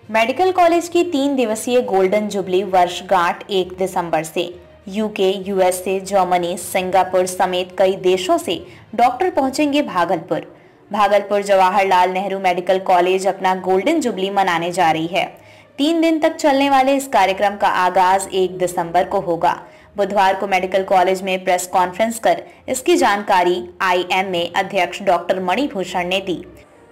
Medical college की 3 दिवसीय golden jubilee वर्षगांठ 1 दिसंबर से यूके, यूएसए, जर्मनी, सिंगापुर समेत कई देशों से डॉक्टर पहुंचेंगे भागलपुर। भागलपुर जवाहरलाल नेहरू मेडिकल कॉलेज अपना गोल्डन जुबली मनाने जा रही है। 3 दिन तक चलने वाले इस कार्यक्रम का आगाज 1 दिसंबर को होगा। बुधवार को मेडिकल कॉलेज में प्रेस कॉन्फ्रेंस कर इसकी जानकारी आईएमए अध्यक्ष डॉक्टर मणिभूषण ने दी।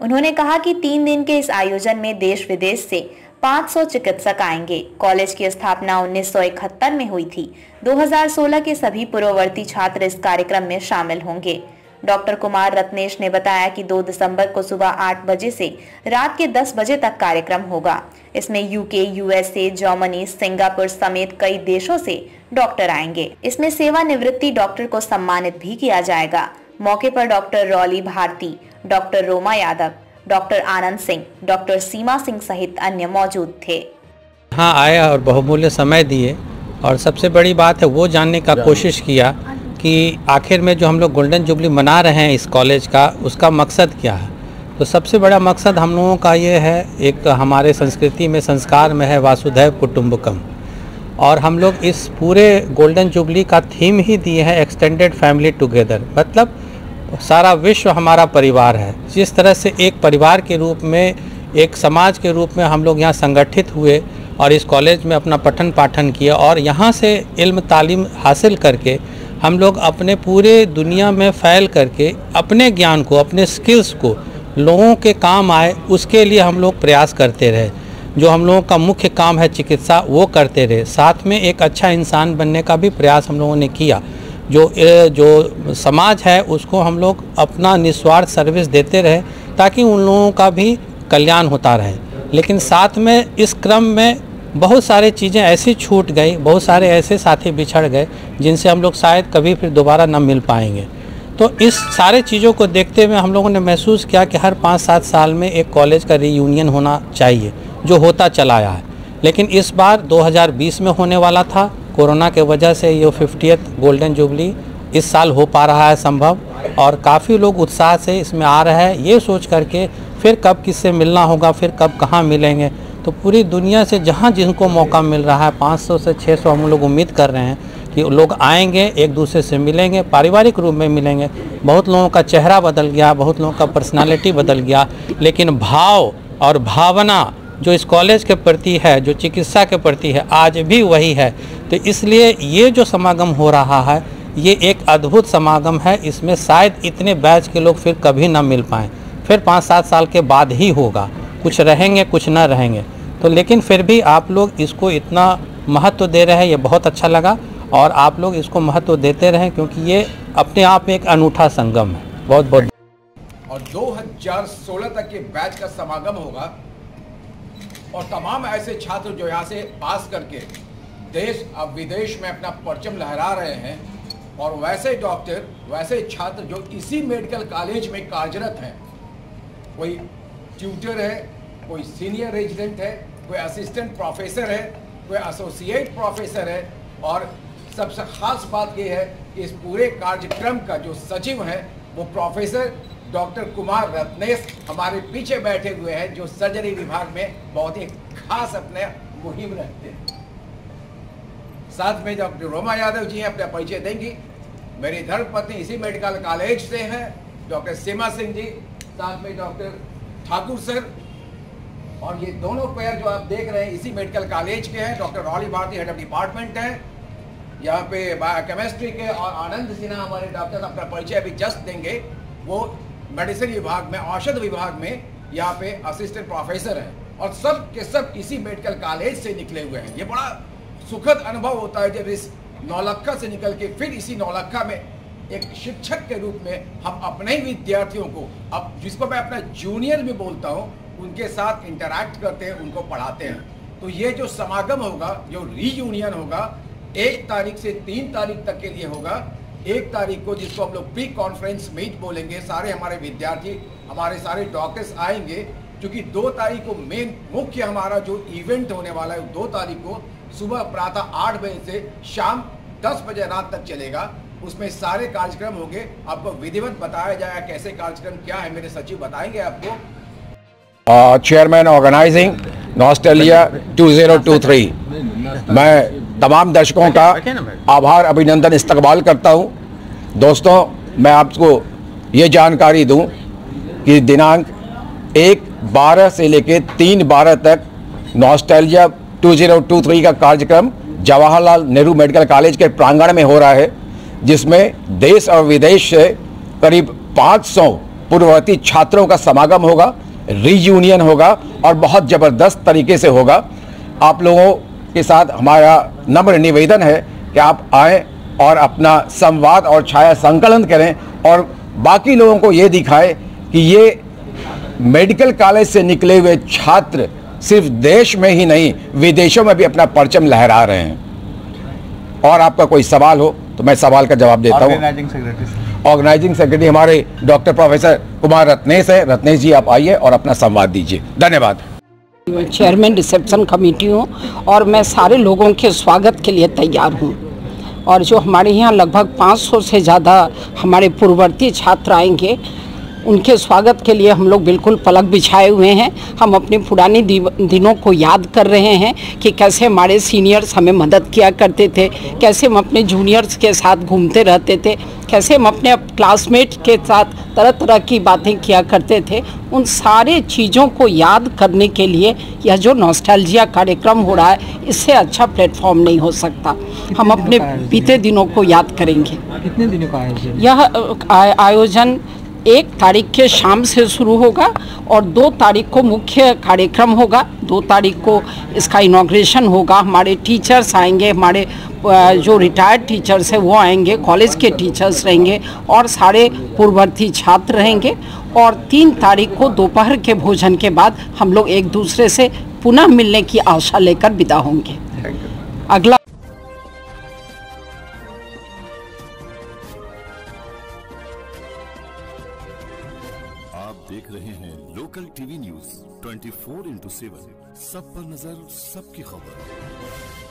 उन्होंने कहा कि 3 दिन के इस आयोजन में देश विदेश से 500 चिकित्सक आएंगे। कॉलेज की स्थापना 1971 में हुई थी। 2016 के सभी पूर्ववर्ती छात्र इस कार्यक्रम में शामिल होंगे। डॉक्टर कुमार रत्नेश ने बताया कि 2 दिसंबर को सुबह 8 बजे से रात के 10 बजे तक कार्यक्रम होगा। इसमें यूके, यूएसए, जर्मनी, सिंगापुर समेत कई देशों से डॉक्टर आएंगे। इसमें सेवानिवृत्ति डॉक्टर को सम्मानित भी किया जाएगा। मौके पर doctor Rolly Bharti, doctor Roma Yadav, doctor Anand Singh, doctor Seema Singh सहित अन्य मौजूद थे। हाँ आए और बहुमूल्य समय दिए और सबसे बड़ी बात है वो जानने का कोशिश किया कि आखिर में जो हम लोग गोल्डन जुबली मना रहे हैं इस कॉलेज का, उसका मकसद क्या है। तो सबसे बड़ा मकसद हम लोगों का ये है, एक हमारे संस्कृति में, संस्कार में है वासुधैव कुटुंबकम, और हम लोग इस पूरे गोल्डन जुबली का थीम ही दिए है एक्सटेंडेड फैमिली टुगेदर। मतलब सारा विश्व हमारा परिवार है। जिस तरह से एक परिवार के रूप में, एक समाज के रूप में हम लोग यहाँ संगठित हुए और इस कॉलेज में अपना पठन पाठन किया और यहाँ से इल्म तालीम हासिल करके हम लोग अपने पूरे दुनिया में फैल करके अपने ज्ञान को, अपने स्किल्स को लोगों के काम आए, उसके लिए हम लोग प्रयास करते रहे। जो हम लोगों का मुख्य काम है चिकित्सा, वो करते रहे। साथ में एक अच्छा इंसान बनने का भी प्रयास हम लोगों ने किया। जो समाज है उसको हम लोग अपना निस्वार्थ सर्विस देते रहे ताकि उन लोगों का भी कल्याण होता रहे। लेकिन साथ में इस क्रम में बहुत सारी चीज़ें ऐसी छूट गई, बहुत सारे ऐसे साथी बिछड़ गए जिनसे हम लोग शायद कभी फिर दोबारा न मिल पाएंगे। तो इस सारे चीज़ों को देखते हुए हम लोगों ने महसूस किया कि हर 5-7 साल में एक कॉलेज का रीयूनियन होना चाहिए, जो होता चला आया है। लेकिन इस बार 2020 में होने वाला था। कोरोना के वजह से ये 50th गोल्डन जुबली इस साल हो पा रहा है संभव, और काफ़ी लोग उत्साह से इसमें आ रहे हैं ये सोच करके फिर कब किससे मिलना होगा, फिर कब कहाँ मिलेंगे। तो पूरी दुनिया से जहाँ जिनको मौका मिल रहा है 500 से 600 हम लोग उम्मीद कर रहे हैं कि लोग आएंगे, एक दूसरे से मिलेंगे, पारिवारिक रूप में मिलेंगे। बहुत लोगों का चेहरा बदल गया, बहुत लोगों का पर्सनालिटी बदल गया, लेकिन भाव और भावना जो इस कॉलेज के प्रति है, जो चिकित्सा के प्रति है, आज भी वही है। तो इसलिए ये जो समागम हो रहा है ये एक अद्भुत समागम है। इसमें शायद इतने बैच के लोग फिर कभी ना मिल पाएँ, फिर 5-7 साल के बाद ही होगा। कुछ रहेंगे, कुछ ना रहेंगे। तो लेकिन फिर भी आप लोग इसको इतना महत्व दे रहे हैं, ये बहुत अच्छा लगा। और आप लोग इसको महत्व देते रहें क्योंकि ये अपने आप में एक अनूठा संगम है। बहुत बहुत। और 2016 तक के बैच का समागम होगा और तमाम ऐसे छात्र जो यहाँ से पास करके देश अब विदेश में अपना परचम लहरा रहे हैं, और वैसे डॉक्टर, वैसे छात्र जो इसी मेडिकल कॉलेज में कार्यरत हैं। कोई ट्यूटर है, कोई सीनियर रेजिडेंट है, कोई असिस्टेंट प्रोफेसर है, कोई एसोसिएट प्रोफेसर है। और सबसे ख़ास बात यह है कि इस पूरे कार्यक्रम का जो सचिव है वो प्रोफेसर डॉक्टर कुमार रत्नेश हमारे पीछे बैठे हुए हैं, जो सर्जरी विभाग में बहुत ही खास अपने मुहिम रखते हैं। साथ में डॉक्टर रोमा यादव जी हैं, अपना परिचय देंगी। मेरी धर्मपत्नी इसी मेडिकल कॉलेज से हैं, डॉक्टर सीमा सिंह जी। साथ में डॉक्टर ठाकुर सर, और ये दोनों पैर जो आप देख रहे हैं इसी मेडिकल कॉलेज के हैं। Doctor Rolly Bharti head of department हैं यहाँ पे बायोकेमिस्ट्री के, और आनंद सिन्हा हमारे डॉक्टर अपना परिचय अभी जस्ट देंगे। वो मेडिसिन विभाग में, औषध विभाग में यहाँ पे असिस्टेंट प्रोफेसर हैं, और सब के सब इसी मेडिकल कॉलेज से निकले हुए हैं। ये बड़ा सुखद अनुभव होता है जब इस नौलक्खा से निकल के फिर इसी नौलक्खा में एक शिक्षक के रूप में हम अपने ही विद्यार्थियों को, अब जिसको मैं अपना जूनियर भी बोलता हूँ, उनके साथ इंटरैक्ट करते हैं, उनको पढ़ाते हैं। तो ये जो समागम होगा, जो रीयूनियन होगा, 1 तारीख से 3 तारीख तक के लिए होगा। 1 तारीख को, जिसको हम लोग प्री कॉन्फ्रेंस मीट बोलेंगे, सारे हमारे विद्यार्थी, हमारे सारे डॉक्टर्स आएंगे। क्योंकि 2 तारीख को मेन मुख्य हमारा जो इवेंट होने वाला है, 2 तारीख को सुबह प्रातः 8 बजे से शाम 10 बजे रात तक चलेगा। उसमें सारे कार्यक्रम होंगे। आपको विधिवत बताया जाएगा कैसे कार्यक्रम क्या है, मेरे सचिव बताएंगे आपको। Chairman organizing nostalgia 2023। मैं तमाम दर्शकों का आभार अभिनंदन इस्तकबाल करता हूं। दोस्तों, मैं आपको ये जानकारी दूं कि दिनांक 1/12 से लेकर 3/12 तक नॉस्टैल्जिया 2023 का कार्यक्रम जवाहरलाल नेहरू मेडिकल कॉलेज के प्रांगण में हो रहा है, जिसमें देश और विदेश से करीब 500 पूर्ववर्ती छात्रों का समागम होगा, रीयूनियन होगा और बहुत ज़बरदस्त तरीके से होगा। आप लोगों के साथ हमारा नम्र निवेदन है कि आप आएँ और अपना संवाद और छाया संकलन करें और बाकी लोगों को ये दिखाएं कि ये मेडिकल कॉलेज से निकले हुए छात्र सिर्फ देश में ही नहीं विदेशों में भी अपना परचम लहरा रहे हैं। और आपका कोई सवाल हो तो मैं सवाल का जवाब देता हूँ। ऑर्गेनाइजिंग सेक्रेटरी हमारे डॉक्टर प्रोफेसर कुमार रत्नेश है। रत्नेश जी, आप आइए और अपना संवाद दीजिए। धन्यवाद। मैं चेयरमैन रिसेप्शन कमेटी हूँ और मैं सारे लोगों के स्वागत के लिए तैयार हूँ। और जो हमारे यहाँ लगभग 500 से ज़्यादा हमारे पूर्ववर्ती छात्र आएंगे, उनके स्वागत के लिए हम लोग बिल्कुल पलक बिछाए हुए हैं। हम अपने पुराने दिनों को याद कर रहे हैं कि कैसे हमारे सीनियर्स हमें मदद किया करते थे, कैसे हम अपने जूनियर्स के साथ घूमते रहते थे, कैसे हम अपने क्लासमेट के साथ तरह तरह की बातें किया करते थे। उन सारे चीज़ों को याद करने के लिए यह जो नॉस्टैल्जिया कार्यक्रम हो रहा है, इससे अच्छा प्लेटफॉर्म नहीं हो सकता। हम अपने बीते दिनों को याद करेंगे। कितने दिनों का आयोजन? यह आयोजन 1 तारीख के शाम से शुरू होगा और 2 तारीख को मुख्य कार्यक्रम होगा। 2 तारीख को इसका इनॉग्रेशन होगा। हमारे टीचर्स आएंगे, हमारे जो रिटायर्ड टीचर्स हैं वो आएंगे, कॉलेज के टीचर्स रहेंगे और सारे पूर्ववर्ती छात्र रहेंगे। और 3 तारीख को दोपहर के भोजन के बाद हम लोग एक दूसरे से पुनः मिलने की आशा लेकर विदा होंगे। अगला आप देख रहे हैं लोकल टीवी न्यूज 24x7, सब पर नजर, सबकी खबर।